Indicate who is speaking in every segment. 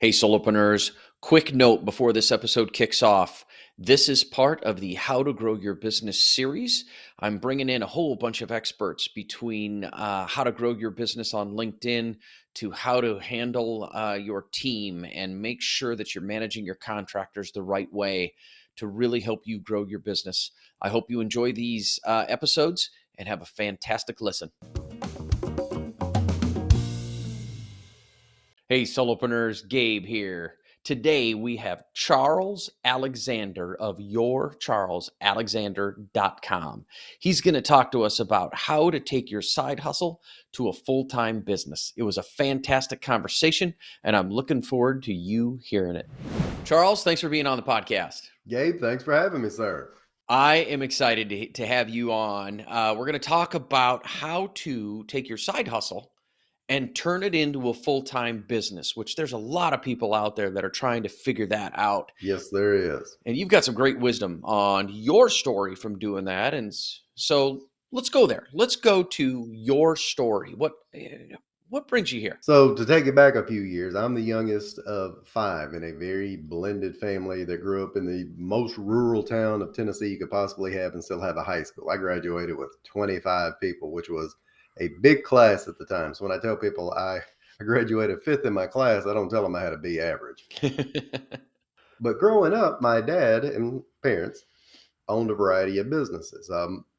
Speaker 1: Hey, solopreneurs, quick note before this episode kicks off. This is part of the How to Grow Your Business series. I'm bringing in a whole bunch of experts between how to grow your business on LinkedIn to how to handle your team and make sure that you're managing your contractors the right way to really help you grow your business. I hope you enjoy these episodes and have a fantastic listen. Hey, solopreneurs, Gabe here. Today we have Charles Alexander of yourcharlesalexander.com. He's going to talk to us about how to take your side hustle to a full-time business. It was a fantastic conversation, and I'm looking forward to you hearing it. Charles, thanks for being on the podcast.
Speaker 2: Gabe, thanks for having me, sir.
Speaker 1: I am excited to have you on. We're going to talk about how to take your side hustle and turn it into a full-time business, which there's a lot of people out there that are trying to figure that out.
Speaker 2: Yes, there is.
Speaker 1: And you've got some great wisdom on your story from doing that. And so let's go there. Let's go to your story. What brings you here?
Speaker 2: So to take it back a few years, I'm the youngest of 5 in a very blended family that grew up in the most rural town of Tennessee you could possibly have and still have a high school. I graduated with 25 people, which was a big class at the time. So when I tell people I graduated 5th in my class, I don't tell them I had a B average. But growing up, my dad and parents owned a variety of businesses,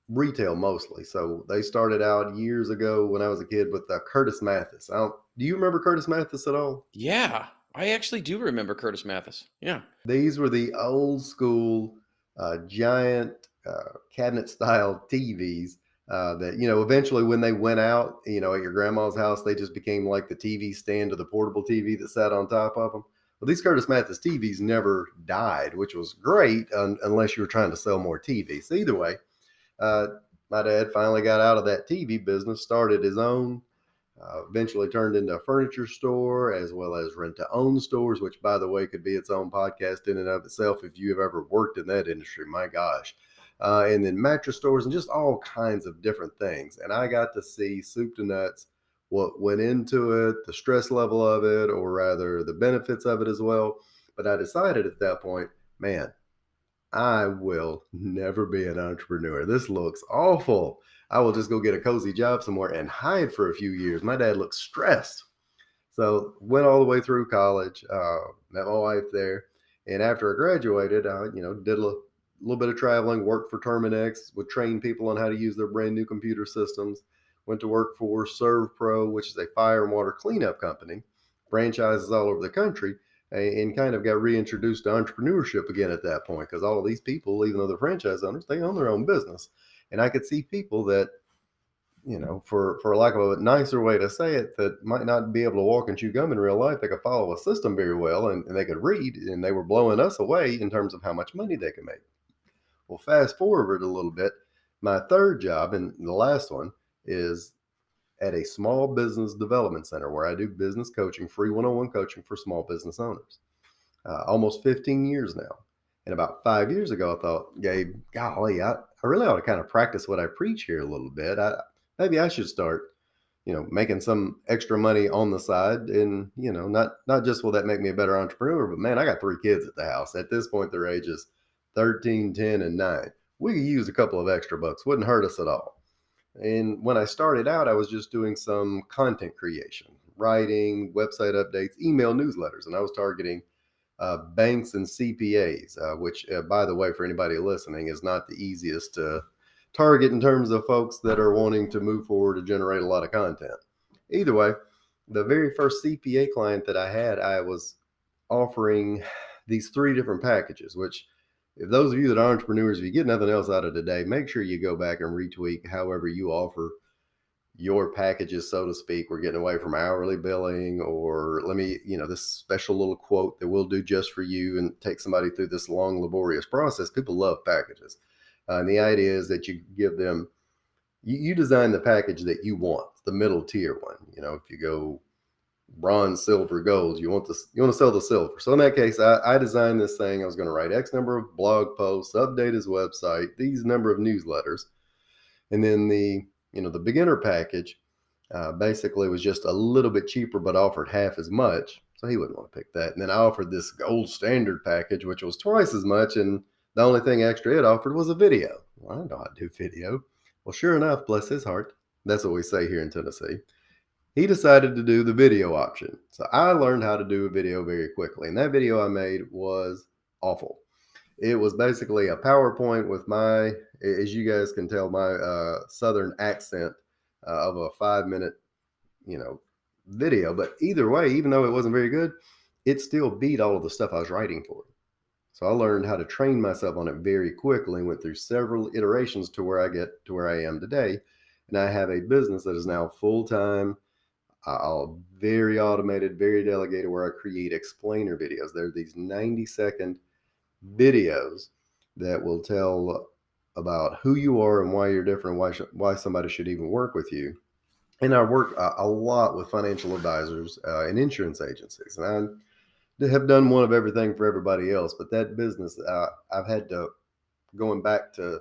Speaker 2: retail mostly. So they started out years ago when I was a kid with Curtis Mathis. Do you remember Curtis Mathis at all?
Speaker 1: Yeah, I actually do remember Curtis Mathis. Yeah.
Speaker 2: These were the old school giant cabinet style TVs that, eventually when they went out, at your grandma's house, they just became like the TV stand or the portable TV that sat on top of them. Well, these Curtis Mathis TVs never died, which was great unless you were trying to sell more TVs. So either way, my dad finally got out of that TV business, started his own, eventually turned into a furniture store as well as rent-to-own stores, which, by the way, could be its own podcast in and of itself if you've ever worked in that industry. My gosh. And then mattress stores and just all kinds of different things. And I got to see soup to nuts what went into it, the stress level of it, or rather the benefits of it as well. But I decided at that point, man, I will never be an entrepreneur. This looks awful. I will just go get a cozy job somewhere and hide for a few years. My dad looks stressed. So went all the way through college, met my wife there. And after I graduated, I, did a little bit of traveling, worked for Terminex, would train people on how to use their brand new computer systems. Went to work for ServPro, which is a fire and water cleanup company, franchises all over the country, and kind of got reintroduced to entrepreneurship again at that point, because all of these people, even though they're franchise owners, they own their own business. And I could see people that, for lack of a nicer way to say it, that might not be able to walk and chew gum in real life. They could follow a system very well and they could read, and they were blowing us away in terms of how much money they could make. Well, fast forward a little bit. My third job, and the last one, is at a small business development center where I do business coaching, free one-on-one coaching for small business owners. Almost 15 years now. And about 5 years ago, I thought, Gabe, golly, I really ought to kind of practice what I preach here a little bit. Maybe I should start, making some extra money on the side. And, not just will that make me a better entrepreneur, but man, I got 3 kids at the house. At this point, their ages 13, 10, and 9. We could use a couple of extra bucks. Wouldn't hurt us at all. And when I started out, I was just doing some content creation, writing, website updates, email newsletters, and I was targeting banks and CPAs, which, by the way, for anybody listening, is not the easiest to target in terms of folks that are wanting to move forward to generate a lot of content. Either way, the very first CPA client that I had, I was offering these 3 different packages, which, if those of you that are entrepreneurs, if you get nothing else out of today, make sure you go back and retweak however you offer your packages, so to speak. We're getting away from hourly billing, or this special little quote that we'll do just for you and take somebody through this long, laborious process. People love packages. And the idea is that you give them, you design the package that you want, the middle tier one. If you go bronze, silver, gold, you want to sell the silver. So in that case, I designed this thing. I was going to write X number of blog posts, update his website, these number of newsletters. And then the beginner package basically was just a little bit cheaper, but offered half as much. So he wouldn't want to pick that. And then I offered this gold standard package, which was twice as much. And the only thing extra it offered was a video. Well, I know how to do video. Well, sure enough, bless his heart. That's what we say here in Tennessee. He decided to do the video option. So I learned how to do a video very quickly. And that video I made was awful. It was basically a PowerPoint with my, as you guys can tell, my Southern accent of a 5 minute, you know, video. But either way, even though it wasn't very good, it still beat all of the stuff I was writing for it. So I learned how to train myself on it very quickly and went through several iterations to where I get to where I am today. And I have a business that is now full time, all very automated, very delegated, where I create explainer videos. They're these 90-second videos that will tell about who you are and why you're different, why somebody should even work with you. And I work a lot with financial advisors and insurance agencies, and I have done one of everything for everybody else. But that business, I've had to, going back to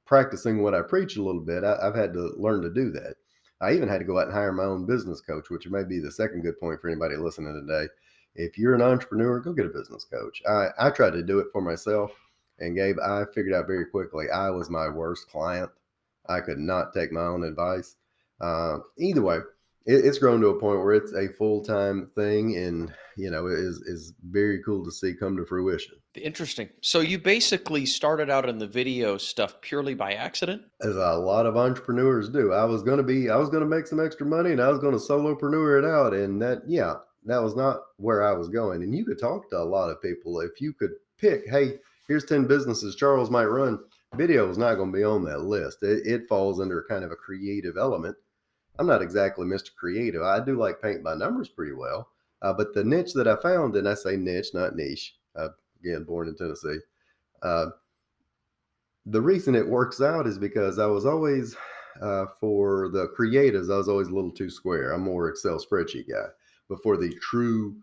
Speaker 2: practicing what I preach a little bit, I've had to learn to do that. I even had to go out and hire my own business coach, which may be the second good point for anybody listening today. If you're an entrepreneur, go get a business coach. I tried to do it for myself. And Gabe, I figured out very quickly I was my worst client. I could not take my own advice. Either way, it's grown to a point where it's a full-time thing, and it is very cool to see come to fruition.
Speaker 1: Interesting. So you basically started out in the video stuff purely by accident?
Speaker 2: As a lot of entrepreneurs do. I was going to make some extra money, and I was going to solopreneur it out. And that was not where I was going. And you could talk to a lot of people. If you could pick, hey, here's 10 businesses Charles might run, video is not going to be on that list. It falls under kind of a creative element. I'm not exactly Mr. Creative. I do like paint by numbers pretty well. But the niche that I found, and I say niche, not niche, again, born in Tennessee, uh, the reason it works out is because I was always, for the creatives, I was always a little too square. I'm more Excel spreadsheet guy. But for the true,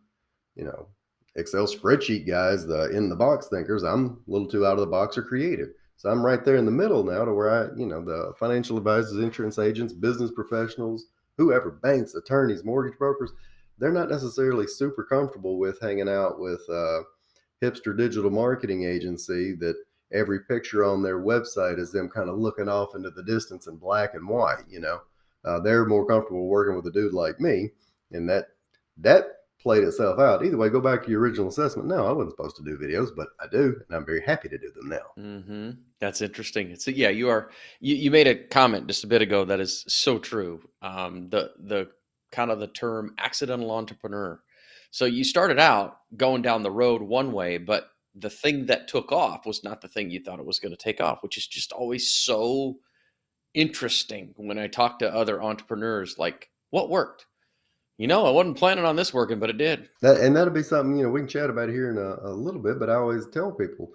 Speaker 2: you know, Excel spreadsheet guys, the in the box thinkers, I'm a little too out of the box or creative. So I'm right there in the middle now to where the financial advisors, insurance agents, business professionals, whoever, banks, attorneys, mortgage brokers, they're not necessarily super comfortable with hanging out with hipster digital marketing agency that every picture on their website is them kind of looking off into the distance in black and white. They're more comfortable working with a dude like me, and that played itself out. Either way, go back to your original assessment. No, I wasn't supposed to do videos, but I do, and I'm very happy to do them now.
Speaker 1: Mm-hmm. That's interesting. So yeah, you made a comment just a bit ago that is so true. The kind of the term accidental entrepreneur. So you started out going down the road one way, but the thing that took off was not the thing you thought it was going to take off, which is just always so interesting when I talk to other entrepreneurs. Like, what worked? I wasn't planning on this working, but it did.
Speaker 2: That'll be something we can chat about here in a little bit. But I always tell people,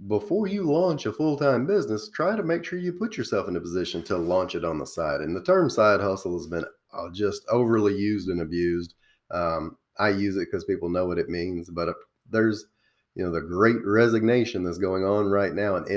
Speaker 2: before you launch a full-time business, try to make sure you put yourself in a position to launch it on the side. And the term side hustle has been just overly used and abused. I use it because people know what it means, but there's the great resignation that's going on right now, and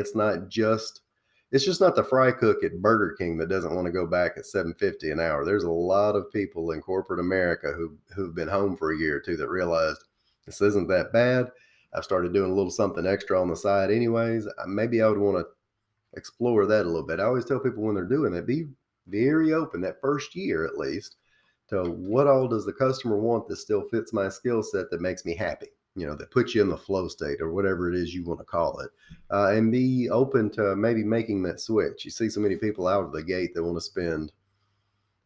Speaker 2: it's just not the fry cook at Burger King that doesn't want to go back at $7.50 an hour. There's a lot of people in corporate America who've been home for a year or two that realized this isn't that bad. I've started doing a little something extra on the side anyways. Maybe I would want to explore that a little bit. I always tell people when they're doing that, be very open that first year at least to what all does the customer want that still fits my skill set, that makes me happy, that puts you in the flow state or whatever it is you want to call it. And be open to maybe making that switch. You see so many people out of the gate that want to spend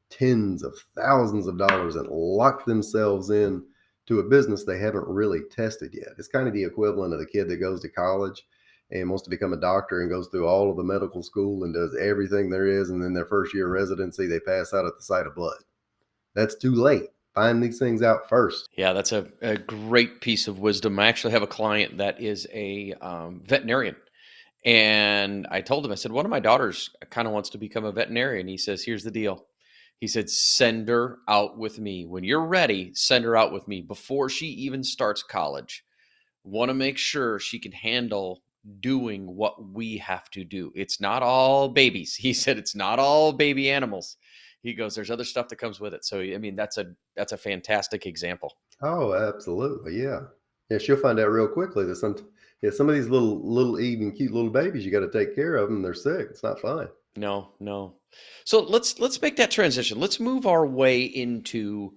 Speaker 2: tens of thousands of dollars and lock themselves in to a business they haven't really tested yet. It's kind of the equivalent of the kid that goes to college and wants to become a doctor and goes through all of the medical school and does everything there is. And then their first year of residency, they pass out at the sight of blood. That's too late. Find these things out first.
Speaker 1: Yeah, that's a great piece of wisdom. I actually have a client that is a veterinarian. And I told him, I said, one of my daughters kind of wants to become a veterinarian. He says, here's the deal. He said, send her out with me. When you're ready, send her out with me before she even starts college. Want to make sure she can handle doing what we have to do. It's not all babies. He said, it's not all baby animals. He goes, there's other stuff that comes with it. So, I mean, that's a fantastic example.
Speaker 2: Oh, absolutely, yeah. Yeah, she'll find out real quickly that some of these little even cute little babies, you gotta take care of them. They're sick, it's not fun.
Speaker 1: No, no. So let's make that transition. Let's move our way into,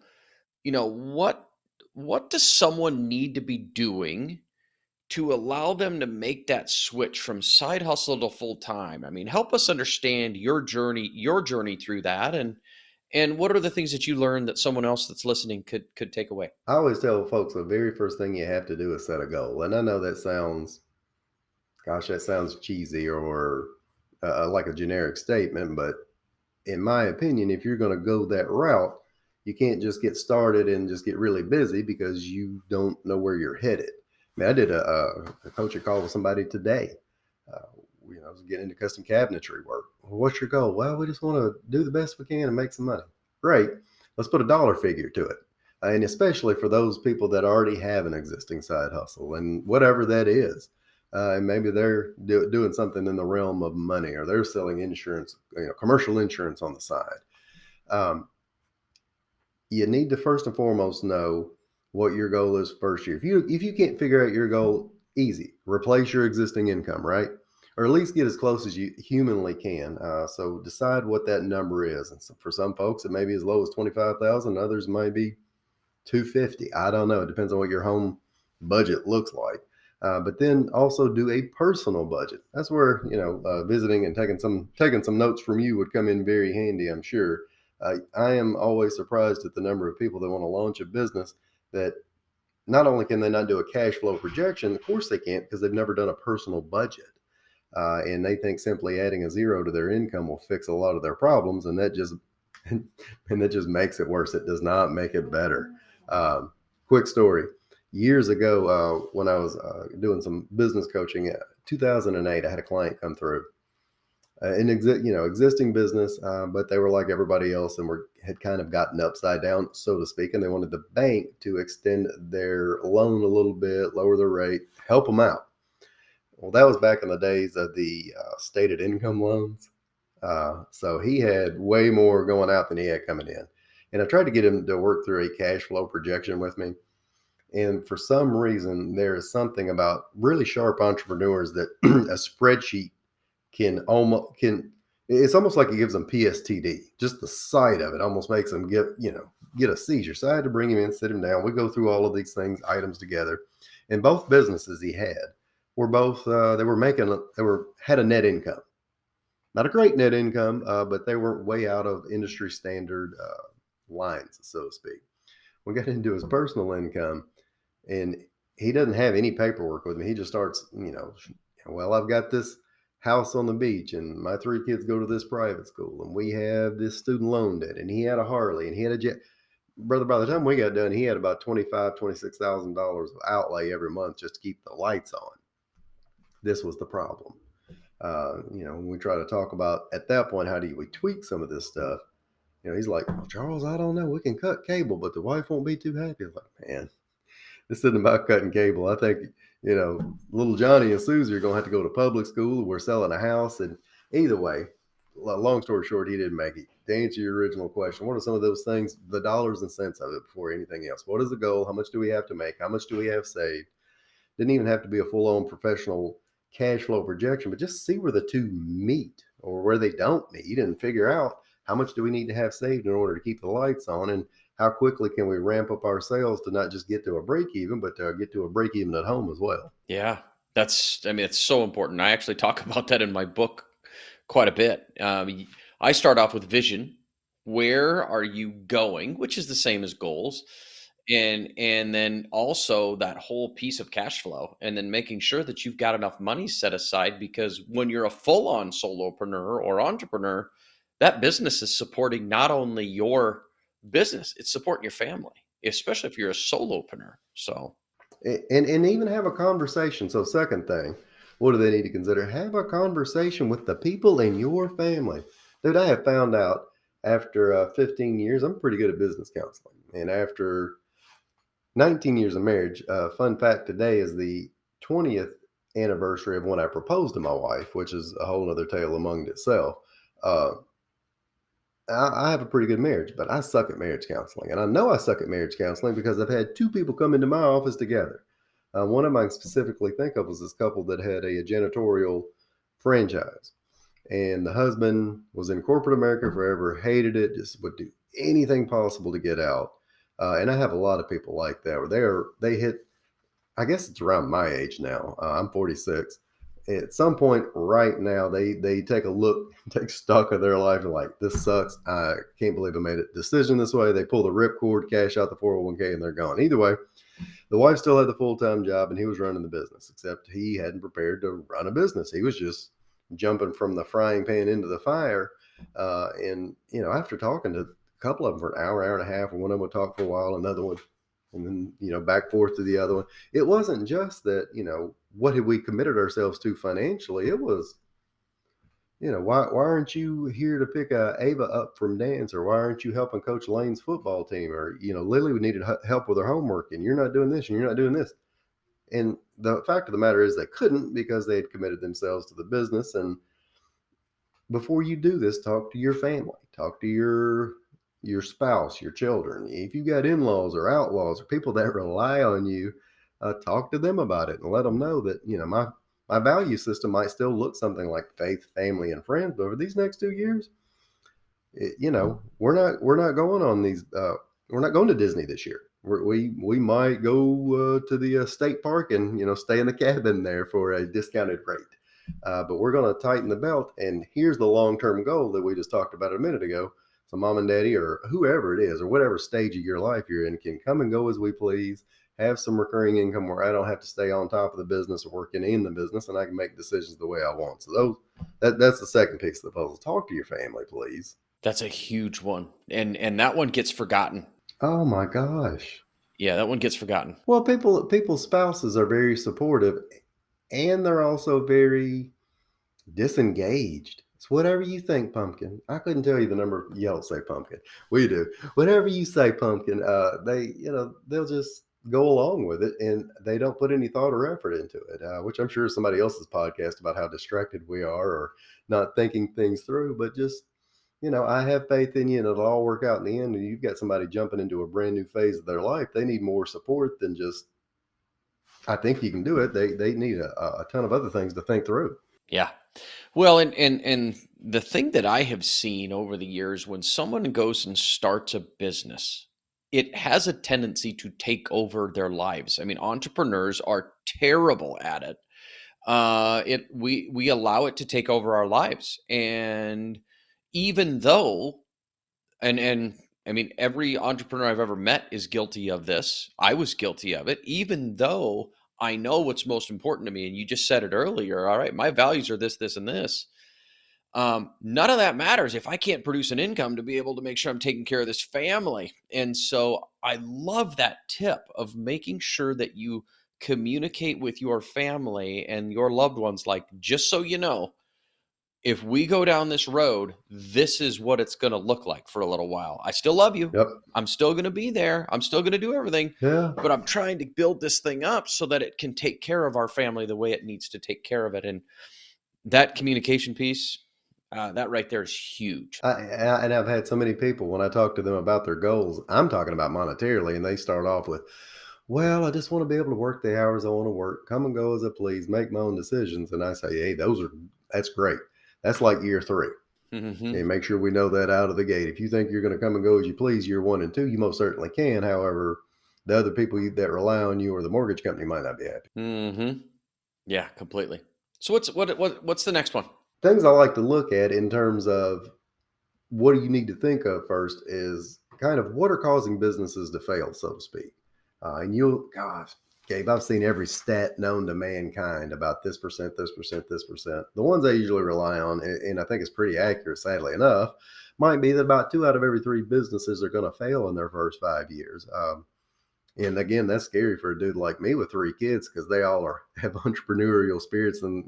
Speaker 1: what does someone need to be doing to allow them to make that switch from side hustle to full time? I mean, help us understand your journey through that, and what are the things that you learned that someone else that's listening could take away?
Speaker 2: I always tell folks the very first thing you have to do is set a goal, and I know that sounds gosh, that sounds cheesy or, like a generic statement, but in my opinion, if you're going to go that route, you can't just get started and just get really busy because you don't know where you're headed. I mean, I did a coaching call with somebody today. Uh, I was getting into custom cabinetry work. Well, what's your goal? Well, we just want to do the best we can and make some money. Great. Let's put a dollar figure to it. And especially for those people that already have an existing side hustle and whatever that is. And maybe they're doing something in the realm of money, or they're selling insurance, commercial insurance on the side. Um, you need to first and foremost know what your goal is first year. If you can't figure out your goal, easy, replace your existing income, right? Or at least get as close as you humanly can. So decide what that number is. And so for some folks, it may be as low as 25,000. Others might be 250. I don't know. It depends on what your home budget looks like. But then also do a personal budget. That's where visiting and taking some notes from you would come in very handy, I'm sure. I am always surprised at the number of people that want to launch a business that not only can they not do a cash flow projection, of course they can't because they've never done a personal budget. And they think simply adding a zero to their income will fix a lot of their problems, and that just and that just makes it worse. It does not make it better. Quick story: years ago, when I was doing some business coaching, 2008, I had a client come through, existing business, but they were like everybody else and had kind of gotten upside down, so to speak, and they wanted the bank to extend their loan a little bit, lower the rate, help them out. Well, that was back in the days of the stated income loans. So he had way more going out than he had coming in. And I tried to get him to work through a cash flow projection with me. And for some reason, there is something about really sharp entrepreneurs that a spreadsheet it's almost like it gives them PSTD. Just the sight of it almost makes them get a seizure. So I had to bring him in, sit him down. We go through all of these items together. And both businesses he had were both had a net income. Not a great net income, but they weren't way out of industry standard lines, so to speak. We got into his personal income, and he doesn't have any paperwork with me. He just starts, well, I've got this house on the beach, and my three kids go to this private school, and we have this student loan debt, and he had a Harley, and he had a jet. Brother, by the time we got done, he had about $26,000 of outlay every month just to keep the lights on. This was the problem. When we try to talk about at that point, how do we tweak some of this stuff? He's like, well, Charles, I don't know. We can cut cable, but the wife won't be too happy. I was like, man, this isn't about cutting cable. I think, little Johnny and Susie are going to have to go to public school. We're selling a house. And either way, long story short, he didn't make it. To answer your original question, what are some of those things, the dollars and cents of it before anything else? What is the goal? How much do we have to make? How much do we have saved? Didn't even have to be a full-on professional cash flow projection, but just see where the two meet or where they don't meet and figure out how much do we need to have saved in order to keep the lights on, and how quickly can we ramp up our sales to not just get to a break even, but to get to a break even at home as well.
Speaker 1: Yeah, it's so important. I actually talk about that in my book quite a bit. I start off with vision. Where are you going? Which is the same as goals. And then also that whole piece of cash flow, and then making sure that you've got enough money set aside, because when you're a full-on solopreneur or entrepreneur, that business is supporting not only your business, it's supporting your family, especially if you're a solopreneur. So
Speaker 2: And even have a conversation. So second thing, what do they need to consider? Have a conversation with the people in your family. Dude, I have found out after 15 years, I'm pretty good at business counseling. And after 19 years of marriage, fun fact, today is the 20th anniversary of when I proposed to my wife, which is a whole other tale among itself. Uh, I have a pretty good marriage, but I suck at marriage counseling. And I know I suck at marriage counseling because I've had two people come into my office together. One of them I can specifically think of was this couple that had a janitorial franchise. And the husband was in corporate America forever, hated it, just would do anything possible to get out. And I have a lot of people like that where they hit, I guess it's around my age now. I'm 46. At some point right now, they take a look, take stock of their life and like, this sucks. I can't believe I made a decision this way. They pull the ripcord, cash out the 401k, and they're gone. Either way, the wife still had the full-time job and he was running the business, except he hadn't prepared to run a business. He was just jumping from the frying pan into the fire. And, after talking to a couple of them for an hour, hour and a half, and one of them would talk for a while, another one, and then, back forth to the other one. It wasn't just that, what had we committed ourselves to financially? It was, why aren't you here to pick Ava up from dance, or why aren't you helping coach Lane's football team, or Lily needed help with her homework, and you're not doing this, and you're not doing this. And the fact of the matter is they couldn't because they had committed themselves to the business. And before you do this, talk to your family, talk to your spouse, your children. If you've got in-laws or outlaws or people that rely on you, talk to them about it and let them know that, my value system might still look something like faith, family, and friends, but over these next 2 years, we're not going on these. We're not going to Disney this year. We might go to the state park and stay in the cabin there for a discounted rate. But we're going to tighten the belt. And here's the long-term goal that we just talked about a minute ago. So mom and daddy, or whoever it is, or whatever stage of your life you're in, can come and go as we please. Have some recurring income where I don't have to stay on top of the business or working in the business, and I can make decisions the way I want. So that's the second piece of the puzzle. Talk to your family, please.
Speaker 1: That's a huge one. And that one gets forgotten.
Speaker 2: Oh my gosh.
Speaker 1: Yeah, that one gets forgotten.
Speaker 2: Well, people's spouses are very supportive, and they're also very disengaged. It's whatever you think, pumpkin. I couldn't tell you the number of y'all say pumpkin. We do. Whatever you say, pumpkin. They'll just go along with it, and they don't put any thought or effort into it. Which I'm sure is somebody else's podcast about how distracted we are or not thinking things through. But just I have faith in you, and it'll all work out in the end. And you've got somebody jumping into a brand new phase of their life. They need more support than just, I think you can do it. They need a ton of other things to think through.
Speaker 1: Yeah. Well, and the thing that I have seen over the years, when someone goes and starts a business, it has a tendency to take over their lives. I mean, entrepreneurs are terrible at it. We allow it to take over our lives, and even though, and I mean, every entrepreneur I've ever met is guilty of this. I was guilty of it, even though I know what's most important to me. And you just said it earlier. All right, my values are this, this, and this. None of that matters if I can't produce an income to be able to make sure I'm taking care of this family. And so I love that tip of making sure that you communicate with your family and your loved ones, like, just so you know, if we go down this road, this is what it's going to look like for a little while. I still love you.
Speaker 2: Yep.
Speaker 1: I'm still going to be there. I'm still going to do everything.
Speaker 2: Yeah.
Speaker 1: But I'm trying to build this thing up so that it can take care of our family the way it needs to take care of it. And that communication piece, that right there is huge.
Speaker 2: And I've had so many people, when I talk to them about their goals, I'm talking about monetarily, and they start off with, well, I just want to be able to work the hours I want to work, come and go as I please, make my own decisions. And I say, hey, that's great. That's like year 3.
Speaker 1: Mm-hmm.
Speaker 2: And make sure we know that out of the gate. If you think you're going to come and go as you please year 1 and 2, you most certainly can. However, the other people that rely on you or the mortgage company might not be happy.
Speaker 1: Mm-hmm. Yeah, completely. So what's the next one?
Speaker 2: Things I like to look at in terms of what do you need to think of first is kind of what are causing businesses to fail, so to speak. Gosh, Gabe, I've seen every stat known to mankind about this percent, this percent, this percent. The ones I usually rely on, and I think it's pretty accurate, sadly enough, might be that about 2 out of every 3 businesses are going to fail in their first 5 years. And again, that's scary for a dude like me with 3 kids, because they all have entrepreneurial spirits, and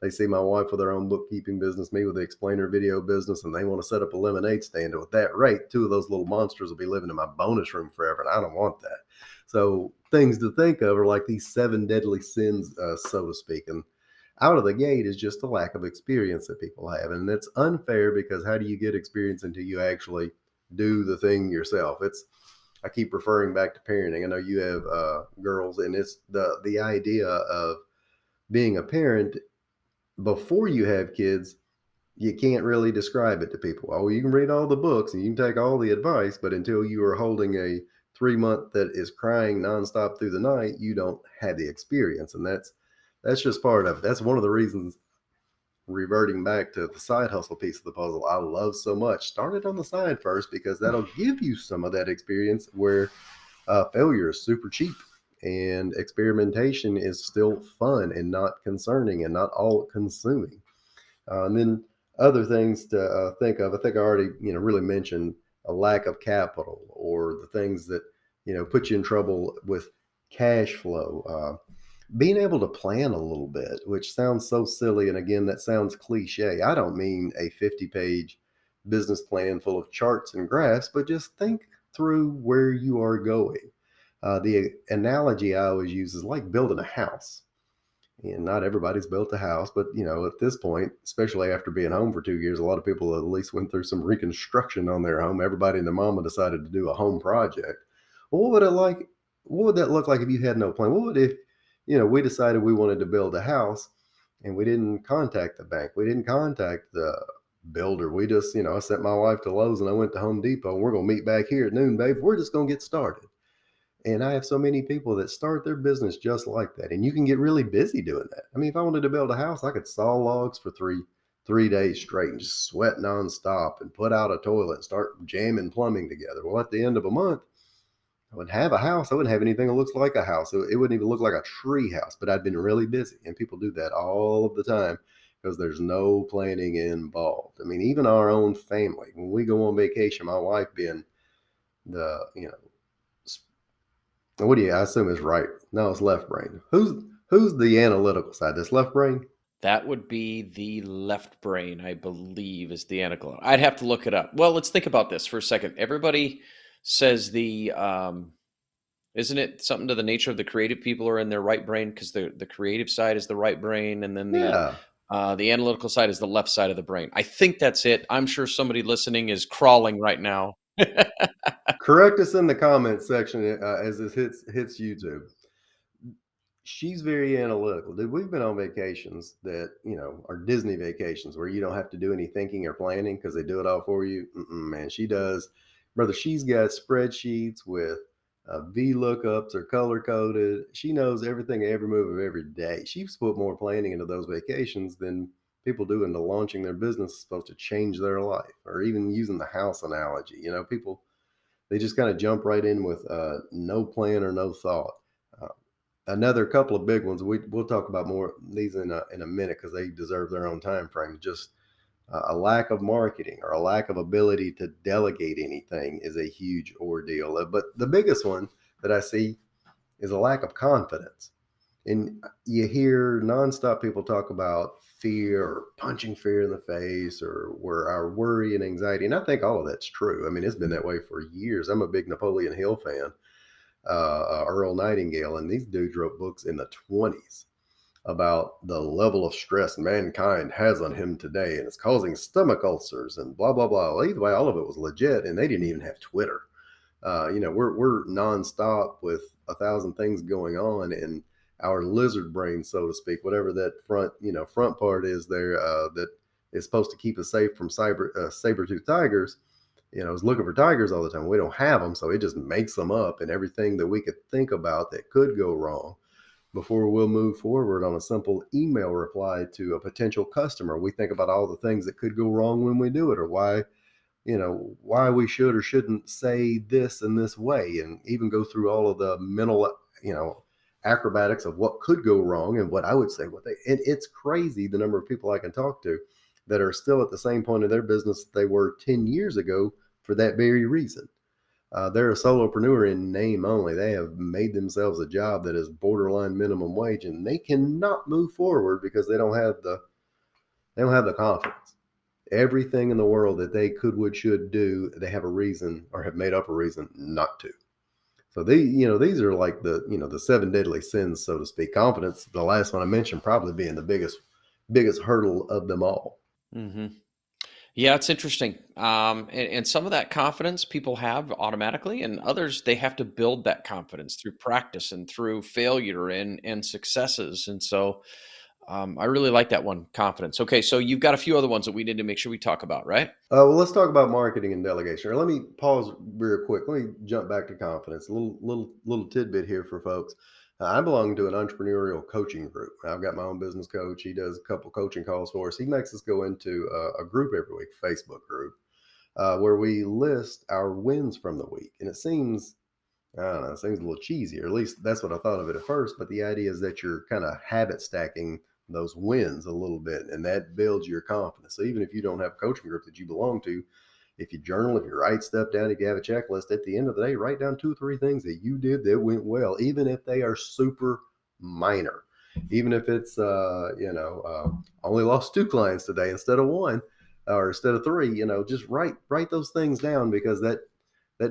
Speaker 2: they see my wife with her own bookkeeping business, me with the explainer video business, and they want to set up a lemonade stand. At that rate, 2 of those little monsters will be living in my bonus room forever, and I don't want that. So things to think of are like these 7 deadly sins, so to speak. And out of the gate is just a lack of experience that people have. And that's unfair because how do you get experience until you actually do the thing yourself? I keep referring back to parenting. I know you have girls, and it's the idea of being a parent before you have kids. You can't really describe it to people. Oh, you can read all the books and you can take all the advice, but until you are holding a 3 month that is crying nonstop through the night, you don't have the experience. And that's just part of it. That's one of the reasons, reverting back to the side hustle piece of the puzzle, I love so much. Start it on the side first because that'll give you some of that experience where failure is super cheap and experimentation is still fun and not concerning and not all consuming. And then other things to think of. I think I already, really mentioned a lack of capital or the things that, put you in trouble with cash flow. Being able to plan a little bit, which sounds so silly. And again, that sounds cliche. I don't mean a 50-page business plan full of charts and graphs, but just think through where you are going. The analogy I always use is like building a house. And not everybody's built a house, but at this point, especially after being home for 2 years, a lot of people at least went through some reconstruction on their home. Everybody and their mama decided to do a home project. Well, what would that look like if you had no plan? What would if, we decided we wanted to build a house and we didn't contact the bank, we didn't contact the builder. We just, I sent my wife to Lowe's and I went to Home Depot and we're gonna meet back here at noon, babe. We're just gonna get started. And I have so many people that start their business just like that. And you can get really busy doing that. I mean, if I wanted to build a house, I could saw logs for three days straight and just sweat nonstop and put out a toilet and start jamming plumbing together. Well, at the end of a month, I would have a house. I wouldn't have anything that looks like a house. It wouldn't even look like a tree house, but I'd been really busy. And people do that all of the time because there's no planning involved. I mean, even our own family, when we go on vacation, my wife being the, what do you? I assume it's right. No, it's left brain. Who's the analytical side? This left brain.
Speaker 1: That would be the left brain, I believe, is the analytical. I'd have to look it up. Well, let's think about this for a second. Everybody says isn't it something to the nature of the creative people are in their right brain because the creative side is the right brain, and then
Speaker 2: Yeah.
Speaker 1: the analytical side is the left side of the brain. I think that's it. I'm sure somebody listening is crawling right now.
Speaker 2: Correct us in the comments section as this hits YouTube. She's very analytical, dude. We've been on vacations that are Disney vacations where you don't have to do any thinking or planning because they do it all for you. Man, she does, brother. She's got spreadsheets with V lookups or color coded. She knows everything, every move of every day. She's put more planning into those vacations than people do into launching their business. Is supposed to change their life, or even using the house analogy. People, they just kind of jump right in with no plan or no thought. Uh, Another couple of big ones. We'll talk about more these in a minute because they deserve their own time frame. Just a lack of marketing or a lack of ability to delegate anything is a huge ordeal. But the biggest one that I see is a lack of confidence. And you hear nonstop people talk about fear or punching fear in the face or where our worry and anxiety. And I think all of that's true. I mean, it's been that way for years. I'm a big Napoleon Hill fan, Earl Nightingale, and these dudes wrote books in the 20s about the level of stress mankind has on him today, and it's causing stomach ulcers and blah blah blah. Well, either way, all of it was legit, and they didn't even have Twitter. We're nonstop with 1,000 things going on, and our lizard brain, so to speak, whatever that front part is there that is supposed to keep us safe from saber-toothed tigers, is looking for tigers all the time. We don't have them, so it just makes them up, and everything that we could think about that could go wrong before we'll move forward on a simple email reply to a potential customer. We think about all the things that could go wrong when we do it, or why we should or shouldn't say this in this way, and even go through all of the mental, acrobatics of what could go wrong and what I would say, and it's crazy the number of people I can talk to that are still at the same point of their business they were 10 years ago for that very reason. They're a solopreneur in name only. They have made themselves a job that is borderline minimum wage, and they cannot move forward because they don't have the confidence. Everything in the world that they could, would, should do, they have a reason or have made up a reason not to. So these are like the 7 deadly sins, so to speak. Confidence, the last one I mentioned, probably being the biggest biggest hurdle of them all.
Speaker 1: Hmm. Yeah, it's interesting. And some of that confidence people have automatically, and others they have to build that confidence through practice and through failure and successes. And so I really like that one, confidence. Okay, so you've got a few other ones that we need to make sure we talk about, right?
Speaker 2: Well, let's talk about marketing and delegation. Or let me pause real quick. Let me jump back to confidence. A little tidbit here for folks. I belong to an entrepreneurial coaching group. I've got my own business coach. He does a couple coaching calls for us. He makes us go into a group every week, Facebook group, where we list our wins from the week. And it seems, I don't know, it seems a little cheesy, or at least that's what I thought of it at first. But the idea is that you're kind of habit stacking those wins a little bit, and that builds your confidence. So even if you don't have a coaching group that you belong to, if you journal, if you write stuff down, if you have a checklist, at the end of the day, write down 2 or 3 things that you did that went well, even if they are super minor. Even if it's, only lost 2 clients today instead of one, or instead of three, just write those things down, because that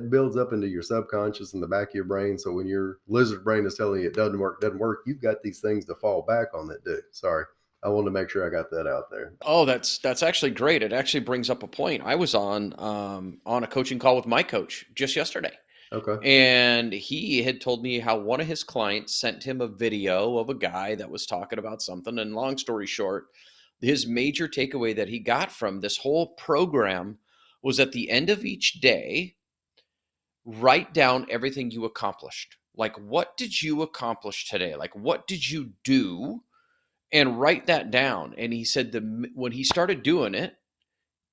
Speaker 2: builds up into your subconscious in the back of your brain. So when your lizard brain is telling you it doesn't work, you've got these things to fall back on that do. Sorry, I wanted to make sure I got that out there.
Speaker 1: Oh, that's actually great. It actually brings up a point. I was on a coaching call with my coach just yesterday.
Speaker 2: Okay.
Speaker 1: And he had told me how one of his clients sent him a video of a guy that was talking about something. And long story short, his major takeaway that he got from this whole program was at the end of each day, write down everything you accomplished. Like, what did you accomplish today? Like, what did you do? And write that down. And he said when he started doing it,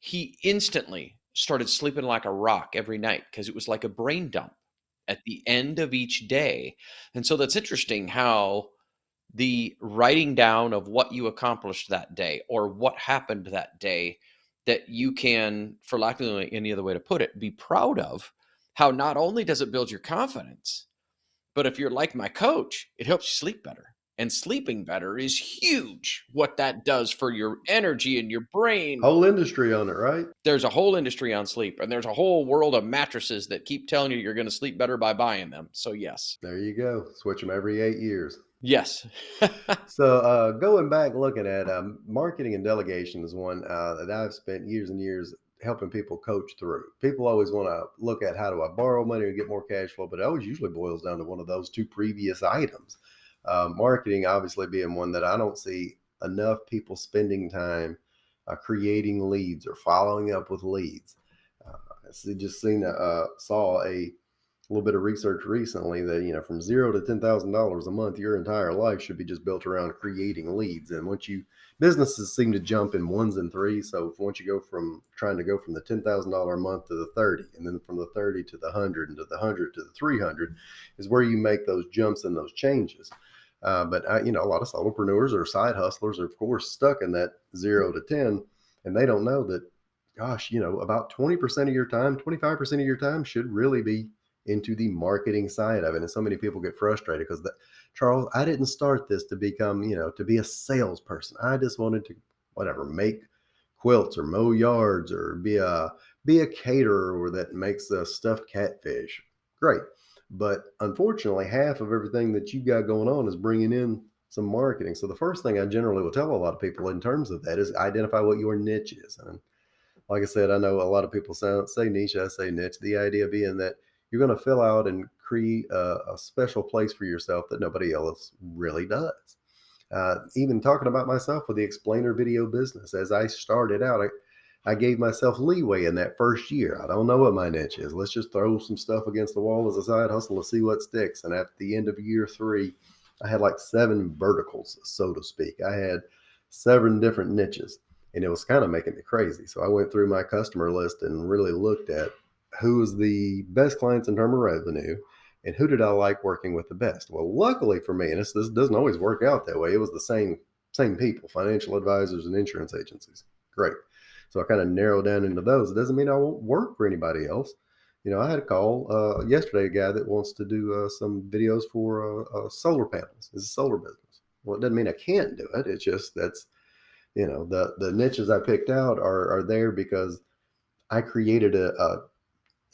Speaker 1: he instantly started sleeping like a rock every night because it was like a brain dump at the end of each day. And so that's interesting how the writing down of what you accomplished that day or what happened that day that you can, for lack of any other way to put it, be proud of, how not only does it build your confidence, but if you're like my coach, it helps you sleep better. And sleeping better is huge, what that does for your energy and your brain.
Speaker 2: Whole industry on it, right?
Speaker 1: There's a whole industry on sleep, and there's a whole world of mattresses that keep telling you you're going to sleep better by buying them. So, yes.
Speaker 2: There you go. Switch them every 8 years.
Speaker 1: Yes.
Speaker 2: So going back, looking at marketing and delegation is one that I've spent years and years helping people coach through. People always want to look at how do I borrow money or get more cash flow, but it always usually boils down to one of those two previous items. Marketing, obviously, being one that I don't see enough people spending time creating leads or following up with leads. Saw a little bit of research recently that from $0 to $10,000 a month, your entire life should be just built around creating leads. And businesses seem to jump in ones and threes. So once you go from trying to go from the $10,000 a month to the 30, and then from the 30 to the 100, and to the 100 to the 300, is where you make those jumps and those changes. A lot of solopreneurs or side hustlers are, of course, stuck in that 0 to 10, and they don't know that, gosh, about 20% of your time, 25% of your time should really be into the marketing side of it. And so many people get frustrated because, Charles, I didn't start this to become, to be a salesperson. I just wanted to, whatever, make quilts or mow yards or be a caterer that makes stuffed catfish. Great. But unfortunately, half of everything that you got going on is bringing in some marketing. So the first thing I generally will tell a lot of people in terms of that is identify what your niche is. And like I said, I know a lot of people say niche, I say niche. The idea being that you're going to fill out and create a special place for yourself that nobody else really does. Even talking about myself with the explainer video business, as I started out, I gave myself leeway in that first year. I don't know what my niche is. Let's just throw some stuff against the wall as a side hustle to see what sticks. And at the end of year 3, I had like 7 verticals, so to speak. I had 7 different niches, and it was kind of making me crazy. So I went through my customer list and really looked at who was the best clients in terms of revenue and who did I like working with the best. Well, luckily for me, and this doesn't always work out that way, it was the same people, financial advisors and insurance agencies. Great. So I kind of narrowed down into those. It doesn't mean I won't work for anybody else. I had a call yesterday, a guy that wants to do some videos for solar panels. It's a solar business. Well, it doesn't mean I can't do it. It's just the niches I picked out are there because I created a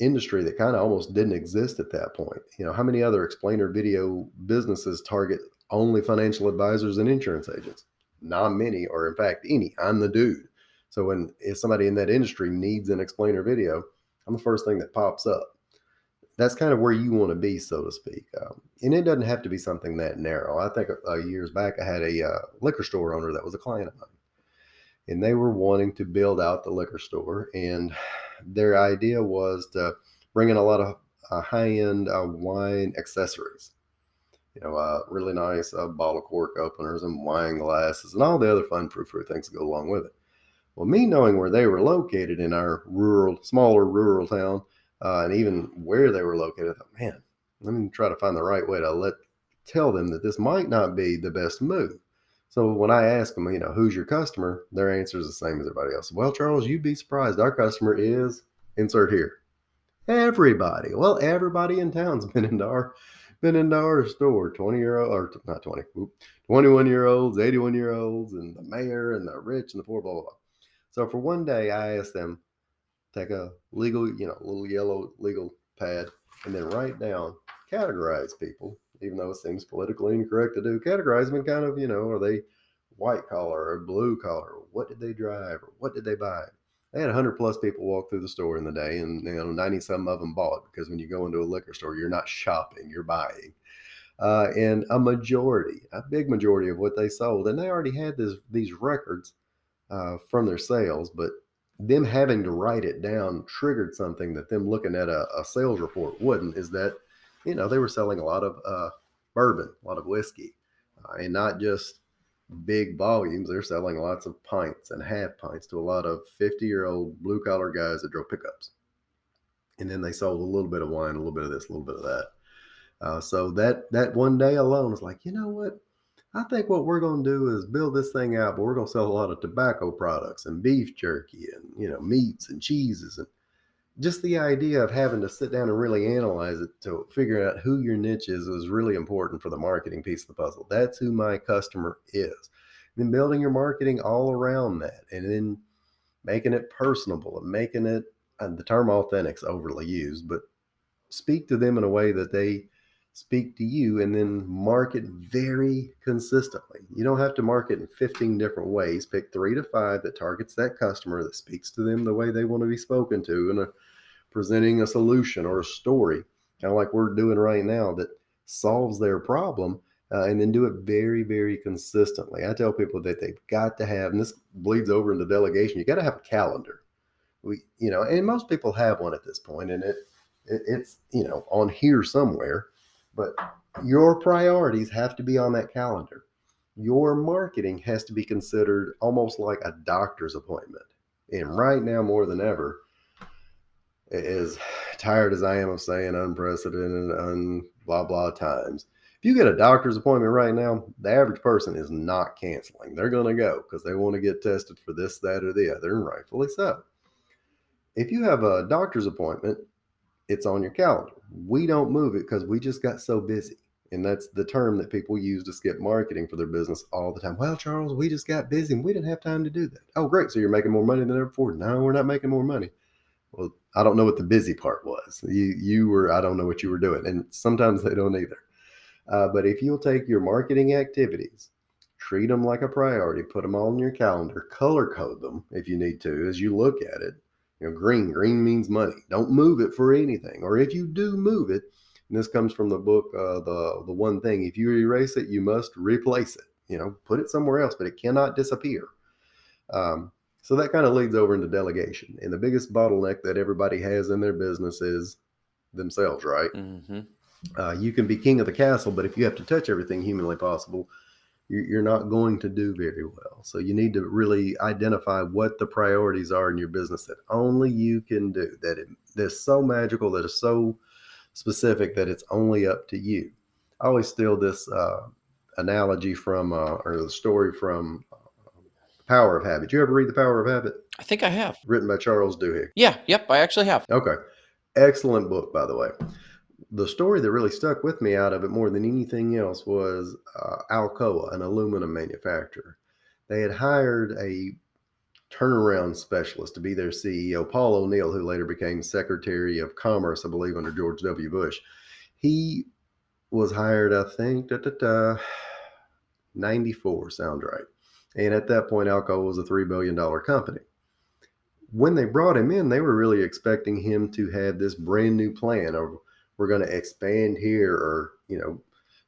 Speaker 2: industry that kind of almost didn't exist at that point. How many other explainer video businesses target only financial advisors and insurance agents? not many, or in fact any. I'm the dude. So if somebody in that industry needs an explainer video, I'm the first thing that pops up. That's kind of where you want to be, so to speak. And it doesn't have to be something that narrow. I think years back, I had a liquor store owner that was a client of mine, and they were wanting to build out the liquor store. And their idea was to bring in a lot of high-end wine accessories. Really nice bottle cork openers and wine glasses and all the other fun frou-frou things that go along with it. Well, me knowing where they were located in our smaller rural town, and even where they were located, I thought, man, let me try to find the right way to tell them that this might not be the best move. So when I ask them, who's your customer, their answer is the same as everybody else. Well, Charles, you'd be surprised. Our customer is insert here. Everybody. Well, everybody in town's been into our store. 20-year-old, or not 20, 21-year-olds, 81-year-olds, and the mayor and the rich and the poor, blah, blah, blah. So for one day, I asked them, take a little yellow legal pad, and then write down, categorize people, even though it seems politically incorrect to do. Categorize them in kind of, are they white collar or blue collar? What did they drive? Or what did they buy? They had 100 plus people walk through the store in the day, and 90 some of them bought, because when you go into a liquor store, you're not shopping, you're buying. And a big majority of what they sold, and they already had these records from their sales, but them having to write it down triggered something that them looking at a sales report wouldn't, is that, they were selling a lot of bourbon, a lot of whiskey, and not just big volumes. They're selling lots of pints and half pints to a lot of 50-year-old blue collar guys that drove pickups. And then they sold a little bit of wine, a little bit of this, a little bit of that. So that one day alone was like, you know what? I think what we're going to do is build this thing out, but we're going to sell a lot of tobacco products and beef jerky and, meats and cheeses. And just the idea of having to sit down and really analyze it to figure out who your niche is really important for the marketing piece of the puzzle. That's who my customer is. And then building your marketing all around that, and then making it personable and making it, the term authentic's overly used, but speak to them in a way that they speak to you, and then market very consistently. You don't have to market in 15 different ways. Pick 3 to 5 that targets that customer, that speaks to them the way they want to be spoken to, and presenting a solution or a story, kind of like we're doing right now, that solves their problem, and then do it very, very consistently. I tell people that they've got to have, and this bleeds over into delegation, you got to have a calendar. And most people have one at this point, and it's on here somewhere. But your priorities have to be on that calendar. Your marketing has to be considered almost like a doctor's appointment. And right now, more than ever, as tired as I am of saying unprecedented and blah, blah times, if you get a doctor's appointment right now, the average person is not canceling. They're going to go because they want to get tested for this, that, or the other, and rightfully so. If you have a doctor's appointment, it's on your calendar. We don't move it because we just got so busy. And that's the term that people use to skip marketing for their business all the time. Well, Charles, we just got busy and we didn't have time to do that. Oh, great. So you're making more money than ever before? No, we're not making more money. Well, I don't know what the busy part was. You were, I don't know what you were doing. And sometimes they don't either. But if you'll take your marketing activities, treat them like a priority, put them all in your calendar, color code them if you need to as you look at it. Green means money. Don't move it for anything. Or if you do move it, and this comes from the book, the one thing, if you erase it, you must replace it. Put it somewhere else, but it cannot disappear. So that kind of leads over into delegation. And the biggest bottleneck that everybody has in their business is themselves, right?
Speaker 1: Mm-hmm.
Speaker 2: You can be king of the castle, but if you have to touch everything humanly possible, you're not going to do very well. So you need to really identify what the priorities are in your business that only you can do, that's so magical, that is so specific that it's only up to you. I always steal this analogy from, or the story from Power of Habit. You ever read The Power of Habit?
Speaker 1: I think I have.
Speaker 2: Written by Charles Duhigg.
Speaker 1: Yeah, yep, I actually have.
Speaker 2: Okay. Excellent book, by the way. The story that really stuck with me out of it more than anything else was Alcoa, an aluminum manufacturer. They had hired a turnaround specialist to be their CEO, Paul O'Neill, who later became Secretary of Commerce, I believe, under George W. Bush. He was hired, I think, 94, sounds right. And at that point, Alco was a $3 billion company. When they brought him in, they were really expecting him to have this brand new plan of we're going to expand here, or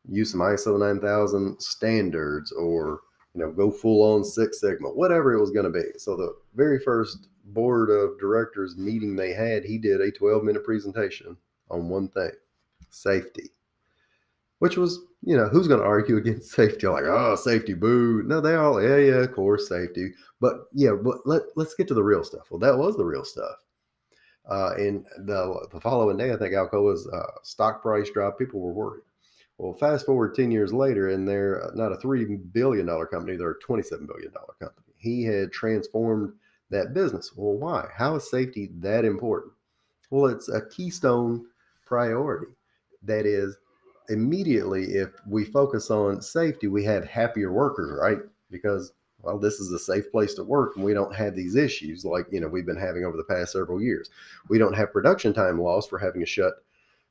Speaker 2: use some ISO 9000 standards, or go full on Six Sigma, whatever it was going to be. So the very first board of directors meeting they had, he did a 12-minute presentation on one thing: safety. Which was, who's going to argue against safety? Like, oh, safety, boo. No, they all, yeah, yeah, of course, safety. But yeah, but let's get to the real stuff. Well, that was the real stuff. And the following day, I think Alcoa's stock price dropped. People were worried. Well, fast forward 10 years later, and they're not a $3 billion company, they're a $27 billion company. He had transformed that business. Well, why? How is safety that important? Well, it's a keystone priority. That is, immediately, if we focus on safety, we have happier workers, right? Because, well, this is a safe place to work, and we don't have these issues like we've been having over the past several years. We don't have production time loss for having to shut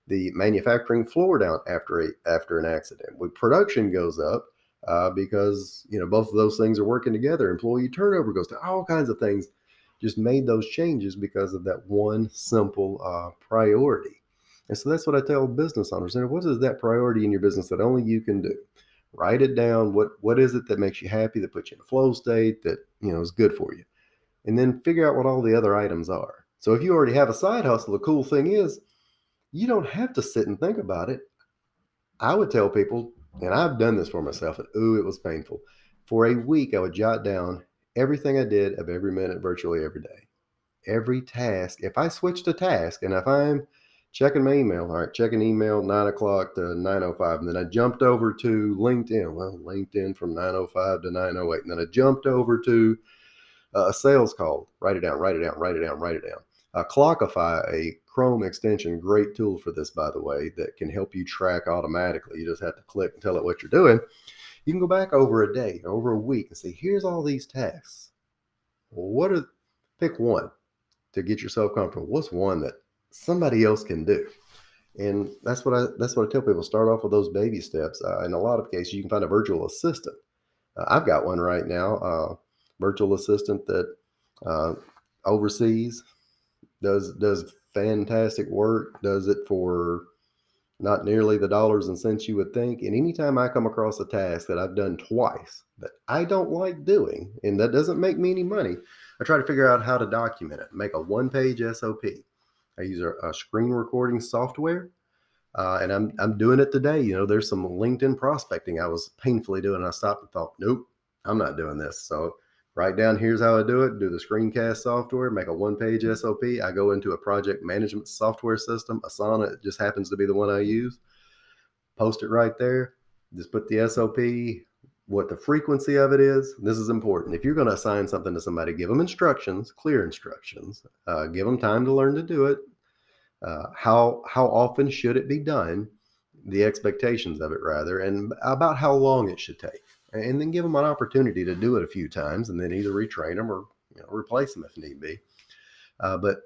Speaker 2: the manufacturing floor down after an accident. When production goes up, because both of those things are working together, employee turnover goes down, all kinds of things. Just made those changes because of that one simple priority. And so that's what I tell business owners. What is that priority in your business that only you can do? Write it down. What is it that makes you happy, that puts you in a flow state, that is good for you? And then figure out what all the other items are. So if you already have a side hustle, the cool thing is you don't have to sit and think about it. I would tell people, and I've done this for myself, and ooh, it was painful. For a week, I would jot down everything I did of every minute, virtually every day. Every task. If I switched a task, and if I'm checking my email, all right, checking email 9 o'clock to 9:05, and then I jumped over to LinkedIn. Well, LinkedIn from 9:05 to 9:08, and then I jumped over to a sales call. Write it down, write it down, write it down, write it down. Clockify, a Chrome extension, great tool for this, by the way, that can help you track automatically. You just have to click and tell it what you're doing. You can go back over a day, over a week, and say, here's all these tasks. Well, pick one to get yourself comfortable. What's one that somebody else can do? And that's what I tell people. Start off with those baby steps. In a lot of cases, you can find a virtual assistant. I've got one right now, virtual assistant that uh, overseas, does fantastic work, does it for not nearly the dollars and cents you would think. And anytime I come across a task that I've done twice that I don't like doing, and that doesn't make me any money, I try to figure out how to document it, make a one-page SOP. I use a screen recording software, and I'm doing it today. There's some LinkedIn prospecting I was painfully doing. And I stopped and thought, nope, I'm not doing this. So write down, here's how I do it. Do the screencast software, make a one-page SOP. I go into a project management software system. Asana, it just happens to be the one I use. Post it right there. Just put the SOP, what the frequency of it is. This is important. If you're going to assign something to somebody, give them instructions, clear instructions. Give them time to learn to do it. How often should it be done? The expectations of it, rather, and about how long it should take, and then give them an opportunity to do it a few times, and then either retrain them or replace them if need be. But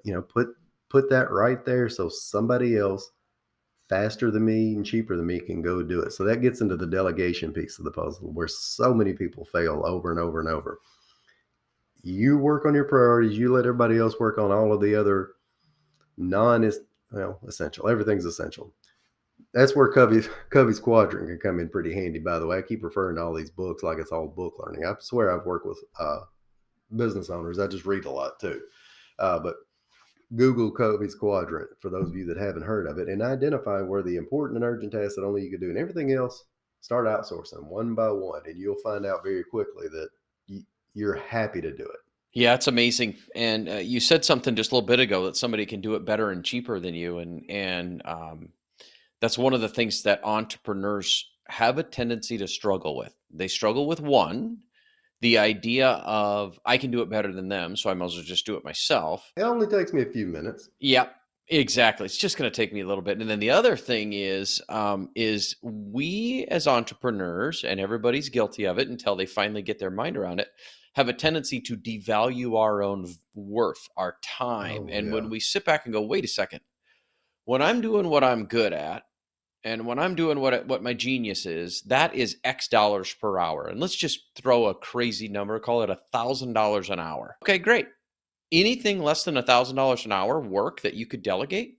Speaker 2: put that right there so somebody else faster than me and cheaper than me can go do it. So that gets into the delegation piece of the puzzle, where so many people fail over and over and over. You work on your priorities. You let everybody else work on all of the other essential. Everything's essential. That's where Covey's quadrant can come in pretty handy, by the way. I keep referring to all these books like it's all book learning. I swear I've worked with business owners. I just read a lot too. But Google Covey's quadrant for those of you that haven't heard of it, and identify where the important and urgent tasks that only you can do, and everything else, start outsourcing one by one, and you'll find out very quickly that you're happy to do it.
Speaker 1: Yeah, it's amazing. And you said something just a little bit ago that somebody can do it better and cheaper than you, and that's one of the things that entrepreneurs have a tendency to struggle with. They struggle with one, the idea of I can do it better than them, so I might as well just do it myself.
Speaker 2: It only takes me a few minutes.
Speaker 1: Yep, exactly. It's just going to take me a little bit. And then the other thing is we as entrepreneurs, and everybody's guilty of it until they finally get their mind around it, have a tendency to devalue our own worth, our time.
Speaker 2: Oh
Speaker 1: And
Speaker 2: yeah.
Speaker 1: when we sit back and go, wait a second, when I'm doing what I'm good at, And when I'm doing what my genius is, that is X dollars per hour. And let's just throw a crazy number, call it $1,000 an hour. Okay, great. Anything less than $1,000 an hour work that you could delegate,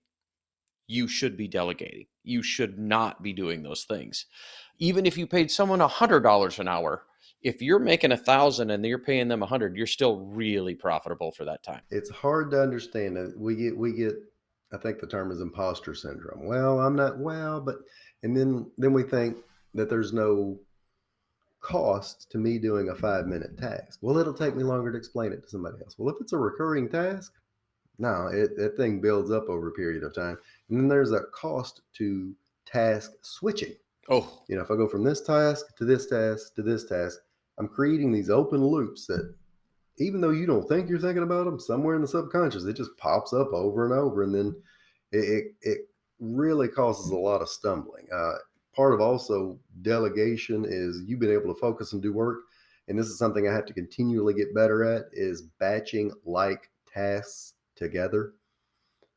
Speaker 1: you should be delegating. You should not be doing those things. Even if you paid someone $100 an hour, if you're making 1,000 and you're paying them 100, you're still really profitable for that time.
Speaker 2: It's hard to understand that we get I think the term is imposter syndrome. Well, I'm not well, but and then we think that there's no cost to me doing a 5-minute task. Well, it'll take me longer to explain it to somebody else. Well, if it's a recurring task, no, that thing builds up over a period of time. And then there's a cost to task switching.
Speaker 1: Oh,
Speaker 2: If I go from this task to this task to this task, I'm creating these open loops that even though you don't think you're thinking about them, somewhere in the subconscious, it just pops up over and over. And then it really causes a lot of stumbling. Part of also delegation is you've been able to focus and do work. And this is something I have to continually get better at is batching like tasks together.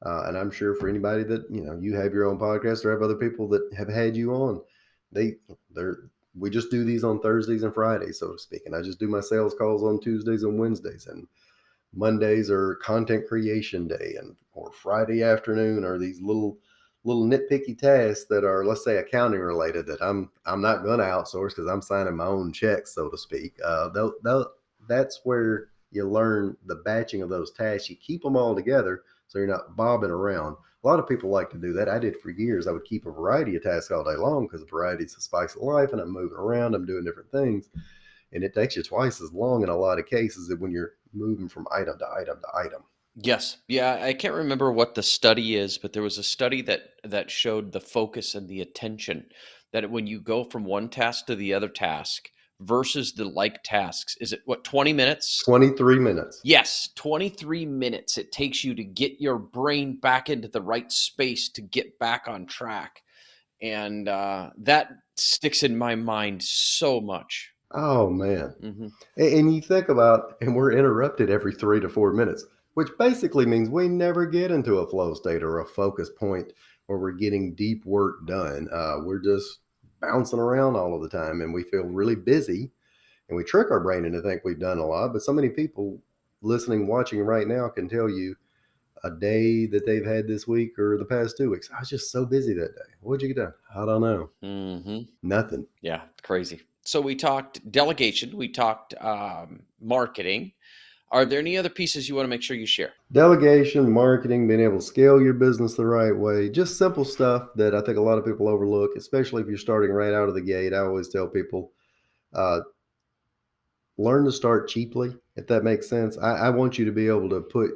Speaker 2: And I'm sure for anybody that, you have your own podcast or have other people that have had you on, we just do these on Thursdays and Fridays, so to speak. And I just do my sales calls on Tuesdays and Wednesdays, and Mondays are content creation day, or Friday afternoon are these little nitpicky tasks that are, let's say, accounting related that I'm not going to outsource because I'm signing my own checks, so to speak. That's where you learn the batching of those tasks. You keep them all together so you're not bobbing around. A lot of people like to do that. I did for years. I would keep a variety of tasks all day long because variety is the spice of life, and I'm moving around, I'm doing different things. And it takes you twice as long in a lot of cases when you're moving from item to item to item.
Speaker 1: yes. Yeah, I can't remember what the study is, but there was a study that showed the focus and the attention that when you go from one task to the other task versus the like tasks, is it what, 20 minutes?
Speaker 2: 23 minutes.
Speaker 1: Yes, 23 minutes it takes you to get your brain back into the right space to get back on track. And that sticks in my mind so much.
Speaker 2: Oh, man.
Speaker 1: Hmm.
Speaker 2: And you think about, and we're interrupted every 3 to 4 minutes, which basically means we never get into a flow state or a focus point where we're getting deep work done. We're just bouncing around all of the time, and we feel really busy, and we trick our brain into think we've done a lot. But so many people listening, watching right now can tell you a day that they've had this week or the past 2 weeks. I was just so busy that day. What'd you get done? I don't know.
Speaker 1: Hmm.
Speaker 2: Nothing.
Speaker 1: Yeah, crazy. So we talked delegation, we talked marketing. Are there any other pieces you want to make sure you share?
Speaker 2: Delegation, marketing, being able to scale your business the right way, just simple stuff that I think a lot of people overlook, especially if you're starting right out of the gate. I always tell people, uh, learn to start cheaply, if that makes sense. I want you to be able to put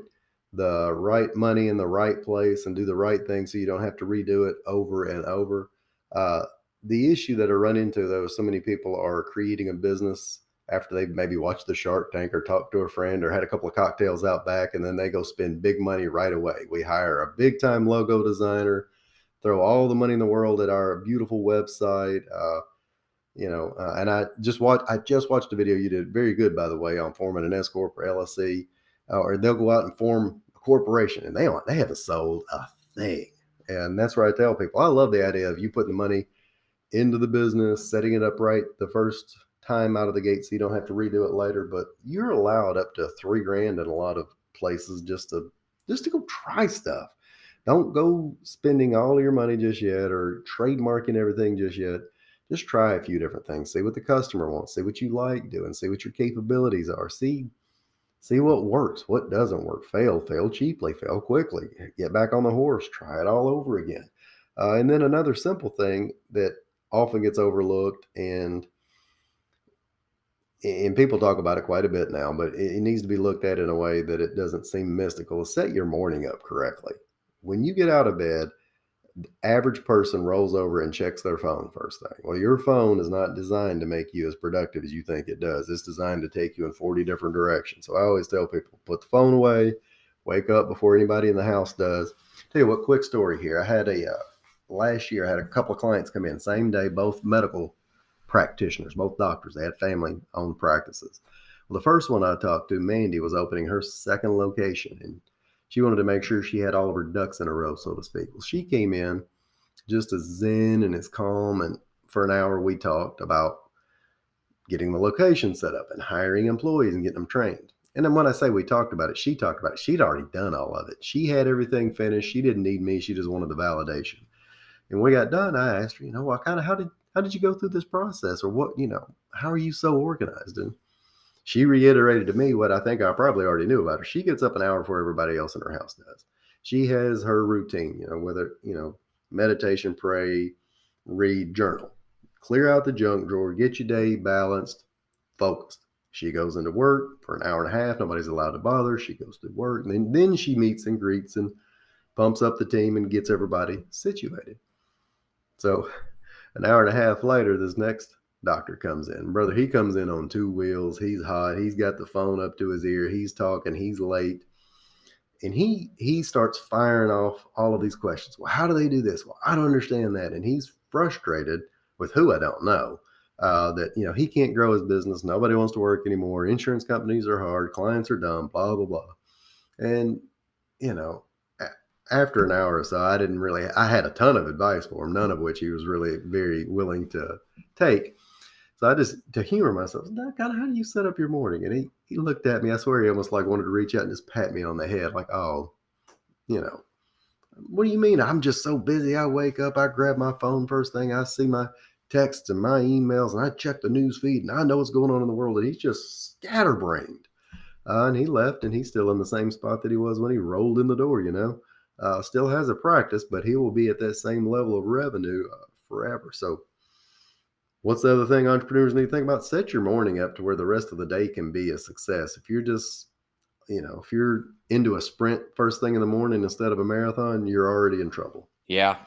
Speaker 2: the right money in the right place and do the right thing so you don't have to redo it over and over. Uh, the issue that I run into, though, is so many people are creating a business after they've maybe watched the Shark Tank or talked to a friend or had a couple of cocktails out back, and then they go spend big money right away. We hire a big time logo designer, throw all the money in the world at our beautiful website. And I just watched a video you did, very good, by the way, on forming an S corp or LLC, or they'll go out and form a corporation, and they haven't sold a thing. And that's where I tell people, I love the idea of you putting the money into the business, setting it up right the first time out of the gate, so you don't have to redo it later. But you're allowed up to $3,000 in a lot of places just to go try stuff. Don't go spending all your money just yet or trademarking everything just yet. Just try a few different things. See what the customer wants. See what you like doing. See what your capabilities are. See what works, what doesn't work. Fail cheaply, fail quickly. Get back on the horse. Try it all over again. And then another simple thing that often gets overlooked, and people talk about it quite a bit now, but it needs to be looked at in a way that it doesn't seem mystical, is set your morning up correctly. When you get out of bed, average person rolls over and checks their phone first thing. Well, your phone is not designed to make you as productive as you think it does. It's designed to take you in 40 different directions. So I always tell people, put the phone away, wake up before anybody in the house does. Tell you what, quick story here. I had last year, I had a couple of clients come in, same day, both medical practitioners, both doctors. They had family owned practices. Well, the first one I talked to, Mandy, was opening her second location, and she wanted to make sure she had all of her ducks in a row, so to speak. Well, she came in just as zen and as calm. And for an hour, we talked about getting the location set up and hiring employees and getting them trained. And then when I say we talked about it, she talked about it. She'd already done all of it. She had everything finished. She didn't need me. She just wanted the validation. And when we got done, I asked her, well, kind of how did you go through this process, or what, how are you so organized? And she reiterated to me what I think I probably already knew about her. She gets up an hour before everybody else in her house does. She has her routine, whether, meditation, pray, read, journal, clear out the junk drawer, get your day balanced, focused. She goes into work for an hour and a half. Nobody's allowed to bother her. She goes to work, and then she meets and greets and pumps up the team and gets everybody situated. So an hour and a half later, this next doctor comes in. Brother, he comes in on two wheels. He's hot. He's got the phone up to his ear. He's talking. He's late. And he starts firing off all of these questions. Well, how do they do this? Well, I don't understand that. And he's frustrated with who I don't know. That he can't grow his business. Nobody wants to work anymore. Insurance companies are hard. Clients are dumb. Blah blah blah. And after an hour or so, I had a ton of advice for him, none of which he was really very willing to take. So I just, to humor myself, kind of, how do you set up your morning? And he looked at me. I swear he almost like wanted to reach out and just pat me on the head, like, oh, what do you mean? I'm just so busy. I wake up, I grab my phone first thing, I see my texts and my emails, and I check the news feed, and I know what's going on in the world. And he's just scatterbrained. And he left, and he's still in the same spot that he was when he rolled in the door, still has a practice, but he will be at that same level of revenue forever. So what's the other thing entrepreneurs need to think about? Set your morning up to where the rest of the day can be a success. If you're just, if you're into a sprint first thing in the morning instead of a marathon, you're already in trouble.
Speaker 1: Yeah.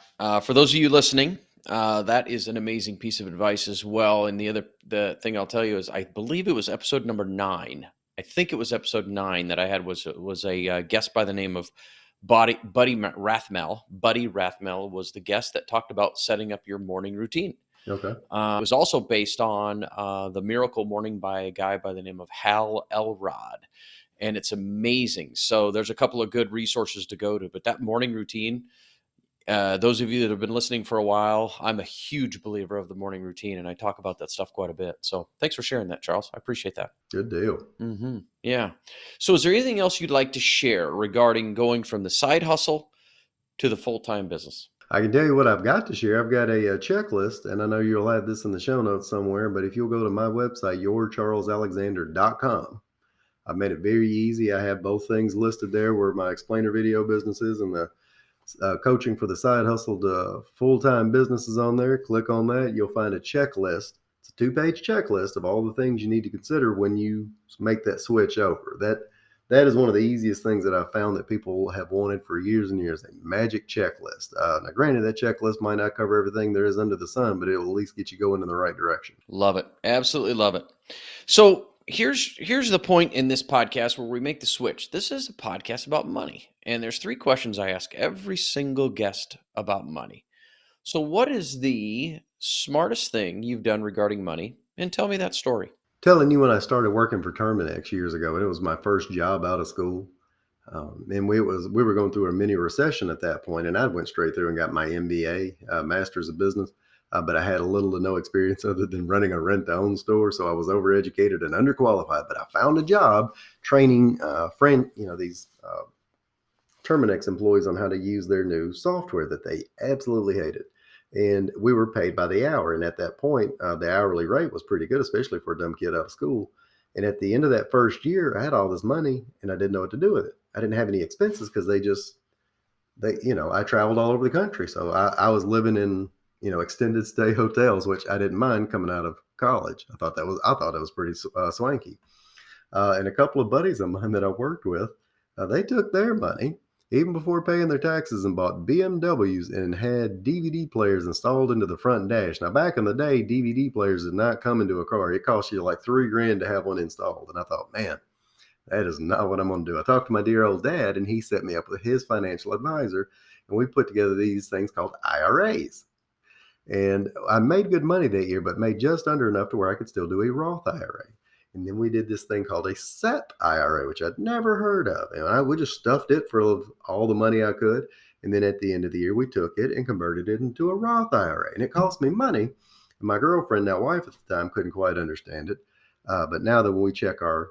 Speaker 1: For those of you listening, that is an amazing piece of advice as well. And the thing I'll tell you is, I believe it was episode number 9. I think it was episode 9 that I had was a guest by the name of Buddy Rathmel. Buddy Rathmel was the guest that talked about setting up your morning routine.
Speaker 2: Okay.
Speaker 1: It was also based on The Miracle Morning by a guy by the name of Hal Elrod. And it's amazing. So there's a couple of good resources to go to. But that morning routine, those of you that have been listening for a while, I'm a huge believer of the morning routine, and I talk about that stuff quite a bit. So thanks for sharing that, Charles. I appreciate that.
Speaker 2: Good deal.
Speaker 1: Mm-hmm. Yeah. So is there anything else you'd like to share regarding going from the side hustle to the full-time business?
Speaker 2: I can tell you what I've got to share. I've got a checklist, and I know you'll have this in the show notes somewhere, but if you'll go to my website, yourcharlesalexander.com, I've made it very easy. I have both things listed there, where my explainer video business is and the coaching for the side hustle to full-time business is on there. Click on that. You'll find a checklist. It's a 2-page checklist of all the things you need to consider when you make that switch over. That is one of the easiest things that I've found that people have wanted for years and years, a magic checklist. Now, granted, that checklist might not cover everything there is under the sun, but it will at least get you going in the right direction.
Speaker 1: Love it. Absolutely love it. So here's the point in this podcast where we make the switch. This is a podcast about money. And there's 3 questions I ask every single guest about money. So what is the smartest thing you've done regarding money? And tell me that story.
Speaker 2: Telling you when I started working for Terminex years ago, and it was my first job out of school. And we were going through a mini recession at that point, and I went straight through and got my MBA, Master's of Business. But I had little to no experience other than running a rent-to-own store, so I was overeducated and underqualified. But I found a job training these Terminex employees on how to use their new software that they absolutely hated. And we were paid by the hour. And at that point, the hourly rate was pretty good, especially for a dumb kid out of school. And at the end of that first year, I had all this money and I didn't know what to do with it. I didn't have any expenses because I traveled all over the country. So I was living in, extended stay hotels, which I didn't mind coming out of college. I thought it was pretty swanky. And a couple of buddies of mine that I worked with, they took their money even before paying their taxes and bought BMWs and had DVD players installed into the front dash. Now, back in the day, DVD players did not come into a car. It cost you like $3,000 to have one installed. And I thought, man, that is not what I'm going to do. I talked to my dear old dad, and he set me up with his financial advisor, and we put together these things called IRAs. And I made good money that year, but made just under enough to where I could still do a Roth IRA. And then we did this thing called a SEP IRA, which I'd never heard of. And we just stuffed it for all the money I could. And then at the end of the year, we took it and converted it into a Roth IRA. And it cost me money. And my girlfriend, now wife at the time, couldn't quite understand it. But now that when we check our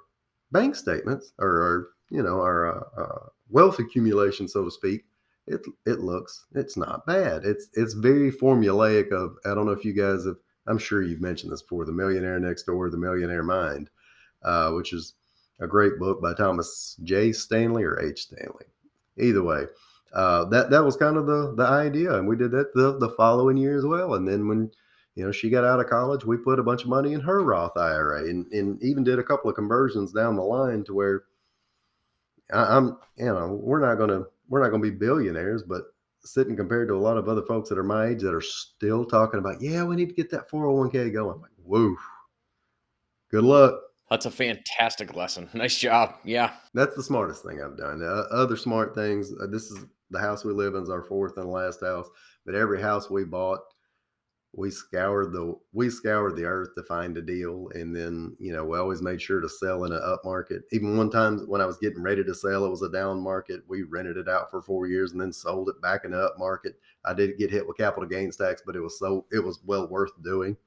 Speaker 2: bank statements or our wealth accumulation, so to speak, it's not bad. It's very formulaic. Of I don't know if you guys have. I'm sure you've mentioned this before. The Millionaire Next Door, The Millionaire Mind, which is a great book by Thomas J. Stanley or H. Stanley. Either way, that was kind of the idea, and we did that the following year as well. And then when she got out of college, we put a bunch of money in her Roth IRA, and even did a couple of conversions down the line to where I'm we're not gonna be billionaires, but sitting compared to a lot of other folks that are my age that are still talking about, yeah, we need to get that 401k going. I'm like, whoa, good luck.
Speaker 1: That's a fantastic lesson. Nice job. Yeah.
Speaker 2: That's the smartest thing I've done. Other smart things. This is the house we live in is our fourth and last house, but every house we bought, we scoured the earth to find a deal, and then we always made sure to sell in an up market. Even one time when I was getting ready to sell, it was a down market. We rented it out for 4 years and then sold it back in the up market. I did get hit with capital gains tax, but it was well worth doing.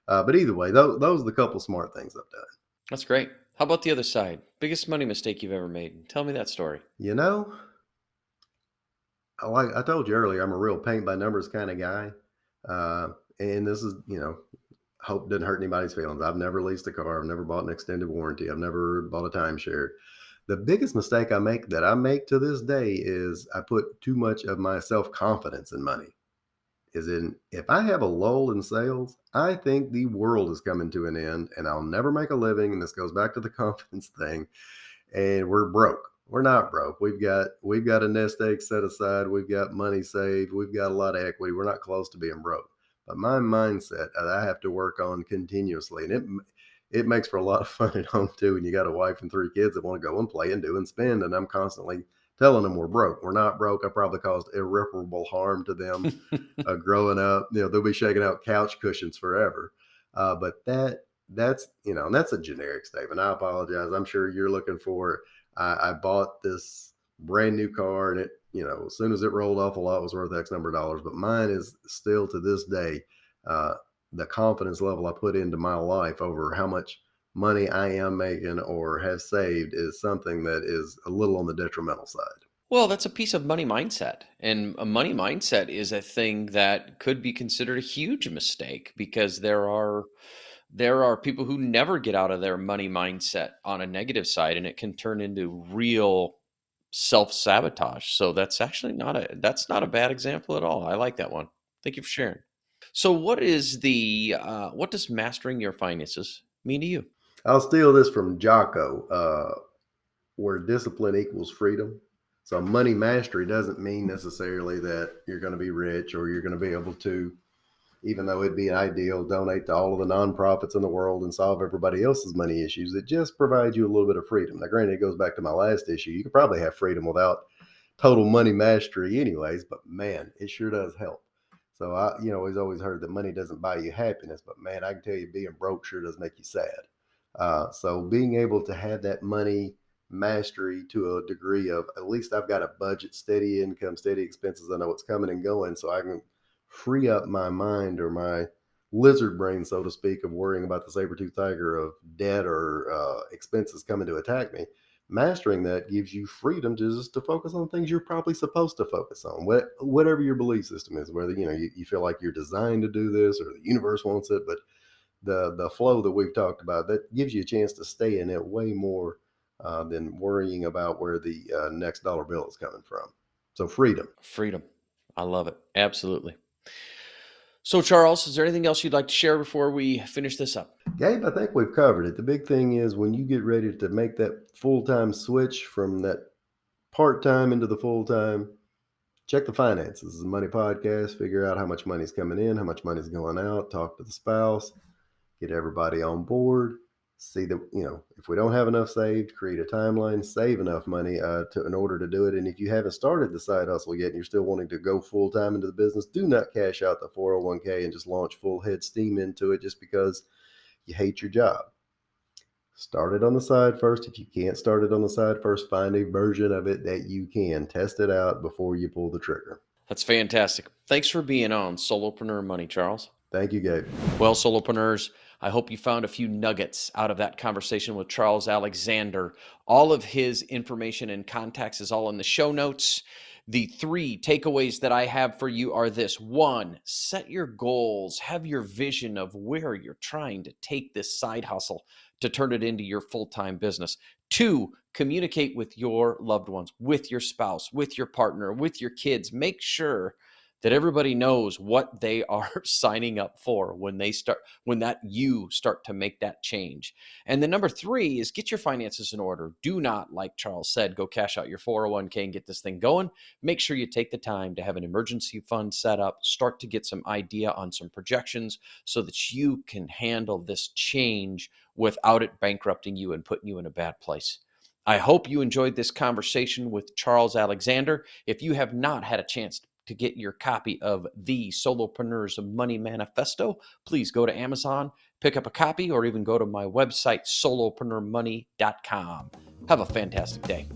Speaker 2: But either way, those are the couple smart things I've done.
Speaker 1: That's great. How about the other side? Biggest money mistake you've ever made? Tell me that story.
Speaker 2: You know, like I told you earlier, I'm a real paint by numbers kind of guy. Uh, and this is, hope doesn't hurt anybody's feelings. I've never leased a car. I've never bought an extended warranty. I've never bought a timeshare. The biggest mistake I make to this day is I put too much of my self confidence in money. Is in if I have a lull in sales, I think the world is coming to an end and I'll never make a living. And this goes back to the confidence thing. And we're broke. We're not broke. We've got a nest egg set aside. We've got money saved. We've got a lot of equity. We're not close to being broke. But my mindset I have to work on continuously, and it makes for a lot of fun at home too. And you got a wife and three kids that want to go and play and do and spend, and I'm constantly telling them we're broke. We're not broke. I probably caused irreparable harm to them growing up. They'll be shaking out couch cushions forever. But that's a generic statement. I apologize. I'm sure you're looking for. I bought this brand new car, and as soon as it rolled off the lot, it was worth X number of dollars. But mine is still to this day, uh, the confidence level I put into my life over how much money I am making or have saved is something that is a little on the detrimental side.
Speaker 1: Well, that's a piece of money mindset. And a money mindset is a thing that could be considered a huge mistake because there are people who never get out of their money mindset on a negative side, and it can turn into real self-sabotage. So that's not a bad example at all. I like that one. Thank you for sharing. So what does mastering your finances mean to you?
Speaker 2: I'll steal this from Jocko, where discipline equals freedom. So money mastery doesn't mean necessarily that you're going to be rich or you're going to be able to, even though it'd be ideal, donate to all of the nonprofits in the world and solve everybody else's money issues. It just provides you a little bit of freedom. Now, granted, it goes back to my last issue. You could probably have freedom without total money mastery anyways, but man, it sure does help. So he's always heard that money doesn't buy you happiness, but man, I can tell you being broke sure does make you sad. So being able to have that money mastery to a degree of at least I've got a budget, steady income, steady expenses. I know what's coming and going, so I can free up my mind or my lizard brain, so to speak, of worrying about the saber-tooth tiger of debt or expenses coming to attack me. Mastering that gives you freedom to focus on things you're probably supposed to focus on, whatever your belief system is, whether you feel like you're designed to do this or the universe wants it. But the flow that we've talked about, that gives you a chance to stay in it way more than worrying about where the next dollar bill is coming from. So freedom.
Speaker 1: Freedom. I love it. Absolutely. So, Charles, is there anything else you'd like to share before we finish this up?
Speaker 2: Gabe, I think we've covered it. The big thing is when you get ready to make that full-time switch from that part-time into the full-time, check the finances. This is a money podcast. Figure out how much money's coming in, how much money's going out. Talk to the spouse. Get everybody on board. See that, if we don't have enough saved, create a timeline, save enough money in order to do it. And if you haven't started the side hustle yet and you're still wanting to go full time into the business, do not cash out the 401k and just launch full head steam into it just because you hate your job. Start it on the side first. If you can't start it on the side first, find a version of it that you can. Test it out before you pull the trigger.
Speaker 1: That's fantastic. Thanks for being on Solopreneur Money, Charles.
Speaker 2: Thank you, Gabe.
Speaker 1: Well, solopreneurs, I hope you found a few nuggets out of that conversation with Charles Alexander. All of his information and contacts is all in the show notes. The 3 takeaways that I have for you are this. 1, set your goals, have your vision of where you're trying to take this side hustle to turn it into your full-time business. 2, communicate with your loved ones, with your spouse, with your partner, with your kids. Make sure that everybody knows what they are signing up for when you start to make that change. And then number 3 is get your finances in order. Do not, like Charles said, go cash out your 401k and get this thing going. Make sure you take the time to have an emergency fund set up, start to get some idea on some projections so that you can handle this change without it bankrupting you and putting you in a bad place. I hope you enjoyed this conversation with Charles Alexander. If you have not had a chance to get your copy of the Solopreneurs Money Manifesto, please go to Amazon, pick up a copy, or even go to my website, solopreneurmoney.com. Have a fantastic day.